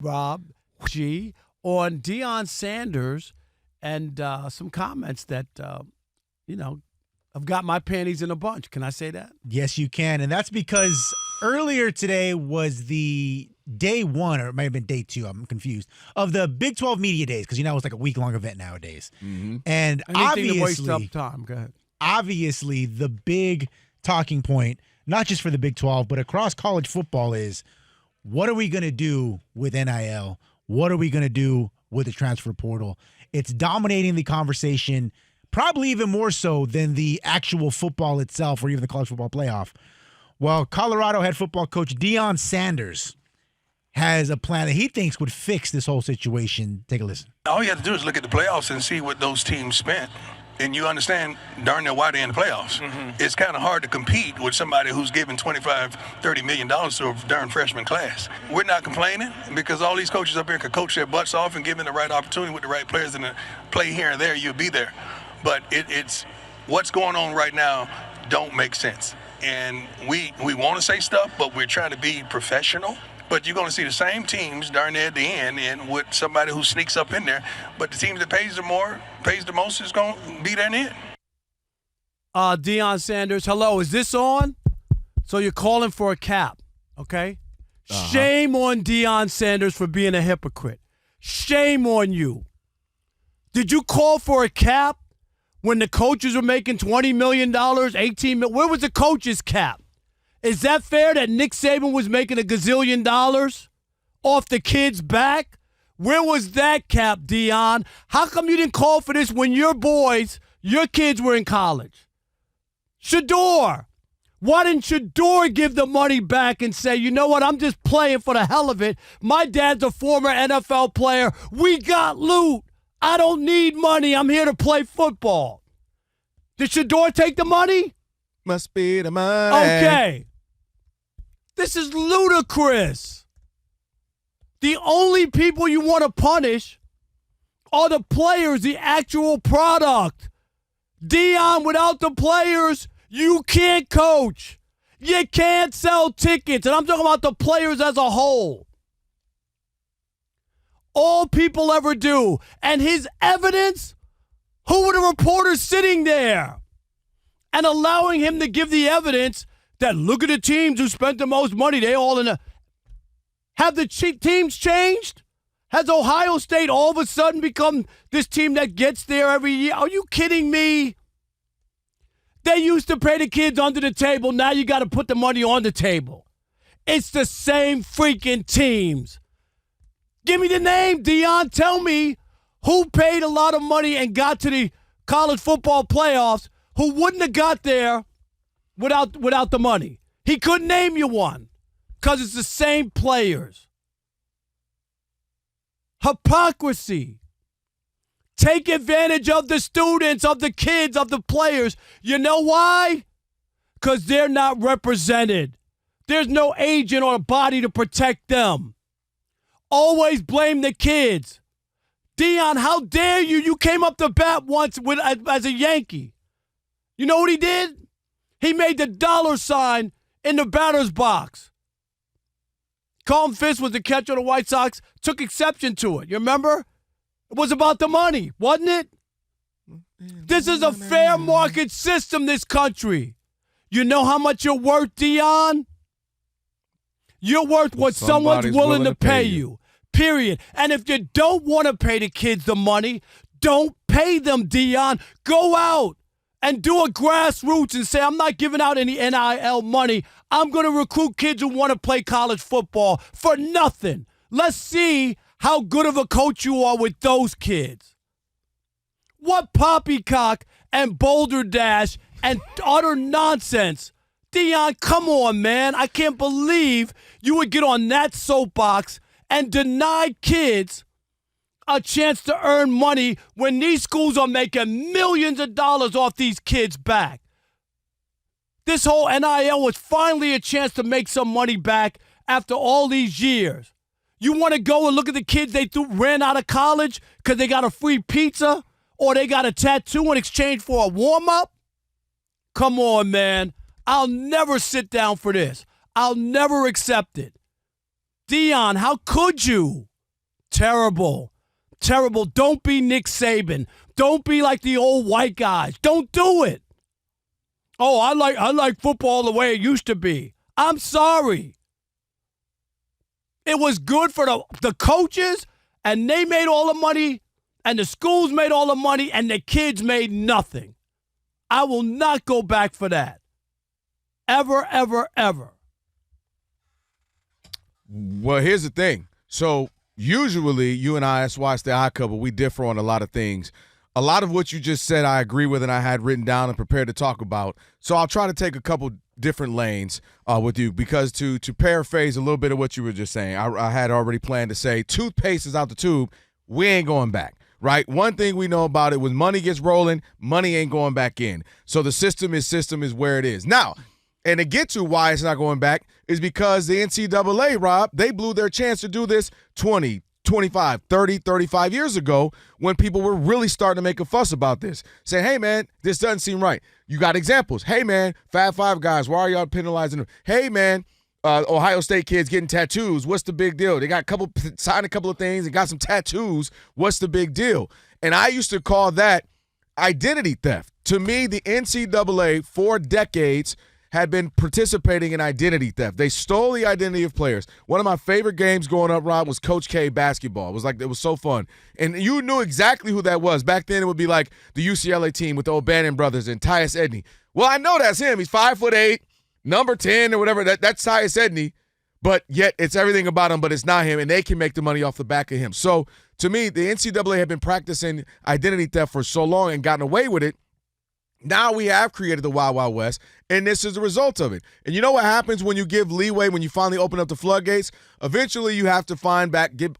Rob G, on Deion Sanders and some comments that, have got my panties in a bunch. Can I say that? Yes, you can. And that's because earlier today was the day one, or it might have been day two, I'm confused, of the Big 12 Media Days, because it's like a week-long event nowadays. Mm-hmm. And anything to waste up time. Go ahead. Obviously, the big talking point, not just for the Big 12, but across college football is, what are we going to do with NIL? What are we going to do with the transfer portal? It's dominating the conversation, probably even more so than the actual football itself or even the college football playoff. Well, Colorado head football coach Deion Sanders has a plan that he thinks would fix this whole situation. Take a listen. All you have to do is look at the playoffs and see what those teams spent. And you understand darn near why they're in the playoffs. Mm-hmm. It's kind of hard to compete with somebody who's giving $25-30 million to a darn freshman class. We're not complaining because all these coaches up here can coach their butts off and give them the right opportunity with the right players and play here and there, you'll be there. But it's what's going on right now don't make sense. And we want to say stuff, but we're trying to be professional. But you're going to see the same teams darn near at the end and with somebody who sneaks up in there. But the team that pays the most is going to be there in the end. Deion Sanders, hello. Is this on? So you're calling for a cap, okay? Uh-huh. Shame on Deion Sanders for being a hypocrite. Shame on you. Did you call for a cap when the coaches were making $20 million, $18 million? Where was the coaches' cap? Is that fair that Nick Saban was making $1 gazillion off the kids' back? Where was that cap, Deion? How come you didn't call for this when your kids were in college? Shador. Why didn't Shador give the money back and say, you know what, I'm just playing for the hell of it. My dad's a former NFL player. We got loot. I don't need money. I'm here to play football. Did Shador take the money? Must be the money. Okay. This is ludicrous. The only people you want to punish are the players, the actual product. Deion, without the players, you can't coach. You can't sell tickets. And I'm talking about the players as a whole. All people ever do. And his evidence, who were the reporters sitting there and allowing him to give the evidence that look at the teams who spent the most money? They all in a... Have the teams changed? Has Ohio State all of a sudden become this team that gets there every year? Are you kidding me? They used to pay the kids under the table. Now you got to put the money on the table. It's the same freaking teams. Give me the name, Deion. Tell me who paid a lot of money and got to the college football playoffs who wouldn't have got there without the money. He couldn't name you one because it's the same players. Hypocrisy. Take advantage of the students, of the kids, of the players. You know why? Because they're not represented. There's no agent or a body to protect them. Always blame the kids. Deion, how dare you? You came up to bat once as a Yankee. You know what he did? He made the dollar sign in the batter's box. Colton Fisk was the catcher of the White Sox, took exception to it. You remember? It was about the money, wasn't it? This is a fair market system, this country. You know how much you're worth, Deion? You're worth what someone's willing to pay you. Period. And if you don't want to pay the kids the money, don't pay them, Deion. Go out and do a grassroots and say, I'm not giving out any NIL money. I'm going to recruit kids who want to play college football for nothing. Let's see how good of a coach you are with those kids. What poppycock and boulder dash and utter nonsense. Deion, come on, man. I can't believe you would get on that soapbox and deny kids a chance to earn money when these schools are making millions of dollars off these kids' back. This whole NIL was finally a chance to make some money back after all these years. You want to go and look at the kids they ran out of college because they got a free pizza or they got a tattoo in exchange for a warm-up? Come on, man. I'll never sit down for this. I'll never accept it. Deion, how could you? Terrible. Terrible. Don't be Nick Saban. Don't be like the old white guys. Don't do it. Oh, I like football the way it used to be. I'm sorry. It was good for the coaches, and they made all the money, and the schools made all the money, and the kids made nothing. I will not go back for that. Ever, ever, ever. Well, here's the thing. So usually you and I, that's why it's the I Couple, we differ on a lot of things. A lot of what you just said I agree with and I had written down and prepared to talk about. So I'll try to take a couple different lanes with you because to paraphrase a little bit of what you were just saying, I had already planned to say toothpaste is out the tube. We ain't going back. Right? One thing we know about it, when money gets rolling, money ain't going back in. So the system is where it is. Now, and to get to why it's not going back is because the NCAA, Rob, they blew their chance to do this 20, 25, 30, 35 years ago when people were really starting to make a fuss about this. Saying, hey, man, this doesn't seem right. You got examples. Hey, man, Fab Five guys, why are y'all penalizing them? Hey, man, Ohio State kids getting tattoos. What's the big deal? They got signed a couple of things and got some tattoos. What's the big deal? And I used to call that identity theft. To me, the NCAA for decades had been participating in identity theft. They stole the identity of players. One of my favorite games growing up, Rob, was Coach K basketball. It was so fun. And you knew exactly who that was. Back then it would be like the UCLA team with the O'Bannon brothers and Tyus Edney. Well, I know that's him. He's 5'8", number 10 or whatever. That's Tyus Edney. But yet it's everything about him, but it's not him, and they can make the money off the back of him. So to me, the NCAA had been practicing identity theft for so long and gotten away with it. Now we have created the Wild Wild West, and this is the result of it. And you know what happens when you give leeway, when you finally open up the floodgates? Eventually you have to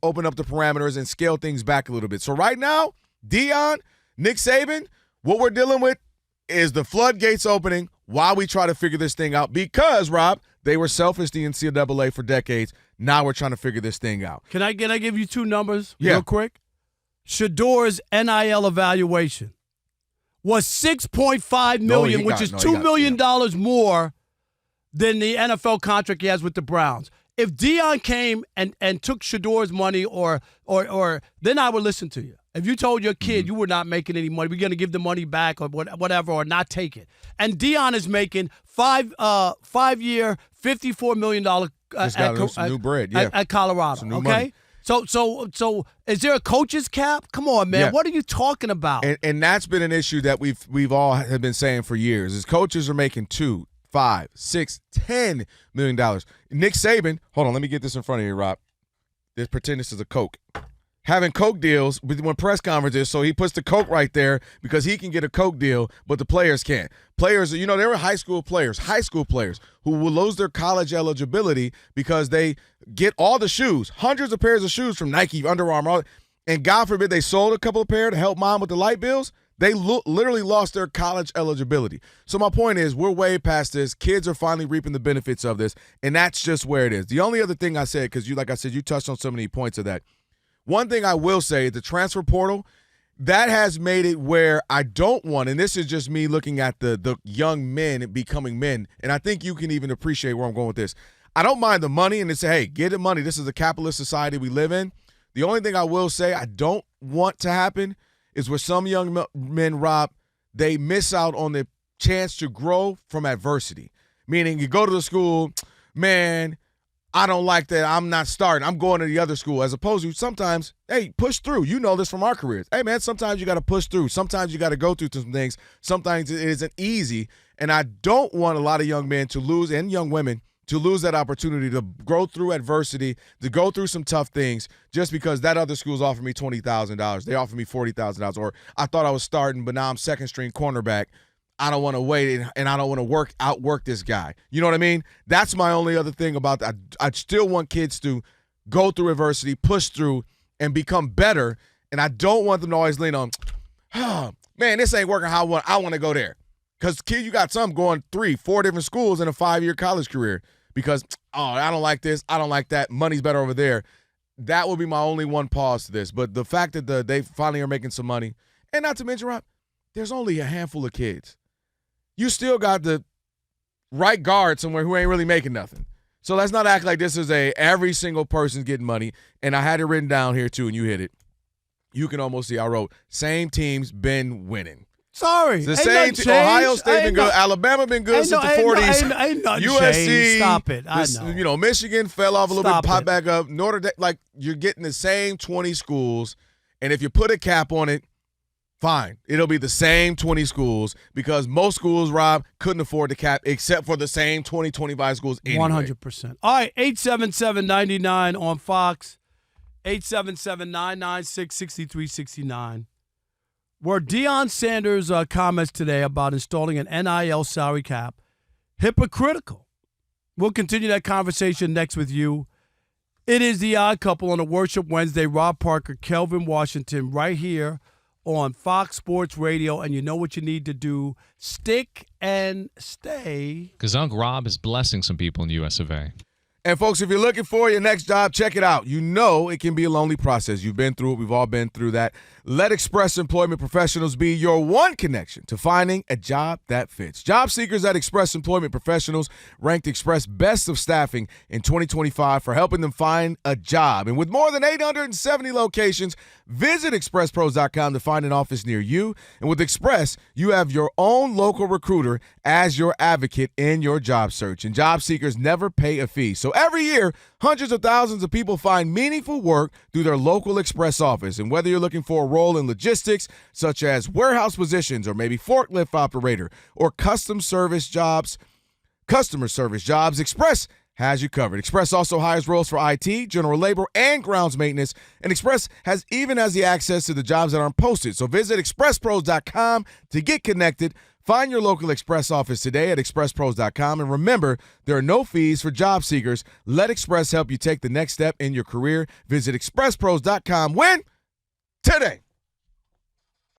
open up the parameters and scale things back a little bit. So right now, Deion, Nick Saban, what we're dealing with is the floodgates opening while we try to figure this thing out because, Rob, they were selfish, the NCAA, for decades. Now we're trying to figure this thing out. Can I give you two numbers real quick? Shador's NIL evaluation was $6.5 million, which is $2 million more than the NFL contract he has with the Browns. If Deion came and took Shador's money or then I would listen to you. If you told your kid you were not making any money, we're going to give the money back or whatever or not take it. And Deion is making 5-year, $54 million Just got some new bread. Yeah. At Colorado, Some new okay? money. So is there a coach's cap? Come on, man. Yeah. What are you talking about? And that's been an issue that we've all have been saying for years. Is coaches are making $2, $5, $6, $10 million. Nick Saban, hold on, let me get this in front of you, Rob. Let's pretend this is a Coke. Having Coke deals when press conferences, so he puts the Coke right there because he can get a Coke deal, but the players can't. Players, there were high school players who will lose their college eligibility because they get all the shoes, hundreds of pairs of shoes from Nike, Under Armour, and God forbid they sold a couple of pairs to help mom with the light bills. They literally lost their college eligibility. So my point is we're way past this. Kids are finally reaping the benefits of this, and that's just where it is. The only other thing I said, because like I said, you touched on so many points of that. One thing I will say, the transfer portal, that has made it where I don't want, and this is just me looking at the young men becoming men, and I think you can even appreciate where I'm going with this. I don't mind the money, and they say, hey, get the money. This is a capitalist society we live in. The only thing I will say I don't want to happen is where some young men, Rob, they miss out on the chance to grow from adversity. Meaning you go to the school, man, I don't like that. I'm not starting. I'm going to the other school. As opposed to sometimes, hey, push through. You know this from our careers. Hey, man, sometimes you got to push through. Sometimes you got to go through some things. Sometimes it isn't easy. And I don't want a lot of young men to lose, and young women, to lose that opportunity to grow through adversity, to go through some tough things just because that other school's offered me $20,000. They offered me $40,000. Or I thought I was starting, but now I'm second-string cornerback. I don't want to wait, and I don't want to outwork this guy. You know what I mean? That's my only other thing about that. I still want kids to go through adversity, push through, and become better, and I don't want them to always lean on, oh, man, this ain't working how I want to go there. Because, kid, you got some going 3-4 different schools in a 5-year college career because, oh, I don't like this, I don't like that, money's better over there. That would be my only one pause to this. But the fact that they finally are making some money, and not to mention, Rob, there's only a handful of kids. You still got the right guard somewhere who ain't really making nothing. So let's not act like this is every single person's getting money. And I had it written down here too, and you hit it. You can almost see I wrote, same team's been winning. Sorry. The same Ohio State been good. Alabama been good since the 40s. Ain't nothing USC. changed. Stop it. I know. Michigan fell off a little Stop bit, popped it. back up. Notre Dame, like, you're getting the same 20 schools. And if you put a cap on it, fine. It'll be the same 20 schools because most schools, Rob, couldn't afford the cap except for the same 20, 25 schools anyway. 100%. All right, 877-99 on Fox, 877-996-6369. Were Deion Sanders' comments today about installing an NIL salary cap hypocritical? We'll continue that conversation next with you. It is The Odd Couple on a Worship Wednesday. Rob Parker, Kelvin Washington, right here on Fox Sports Radio. And you know what you need to do. Stick and stay. Because Uncle Rob is blessing some people in the US of A. And, folks, if you're looking for your next job, check it out. You know it can be a lonely process. You've been through it. We've all been through that. Let Express Employment Professionals be your one connection to finding a job that fits. Job seekers at Express Employment Professionals ranked Express Best of Staffing in 2025 for helping them find a job. And with more than 870 locations, visit expresspros.com to find an office near you. And with Express, you have your own local recruiter as your advocate in your job search. And job seekers never pay a fee. So every year, hundreds of thousands of people find meaningful work through their local Express office. And whether you're looking for a role in logistics, such as warehouse positions or maybe forklift operator or customer service jobs, Express has you covered. Express also hires roles for IT, general labor, and grounds maintenance. And Express has the access to the jobs that aren't posted. So visit expresspros.com to get connected. Find your local Express office today at expresspros.com. And remember, there are no fees for job seekers. Let Express help you take the next step in your career. Visit expresspros.com. When? Today.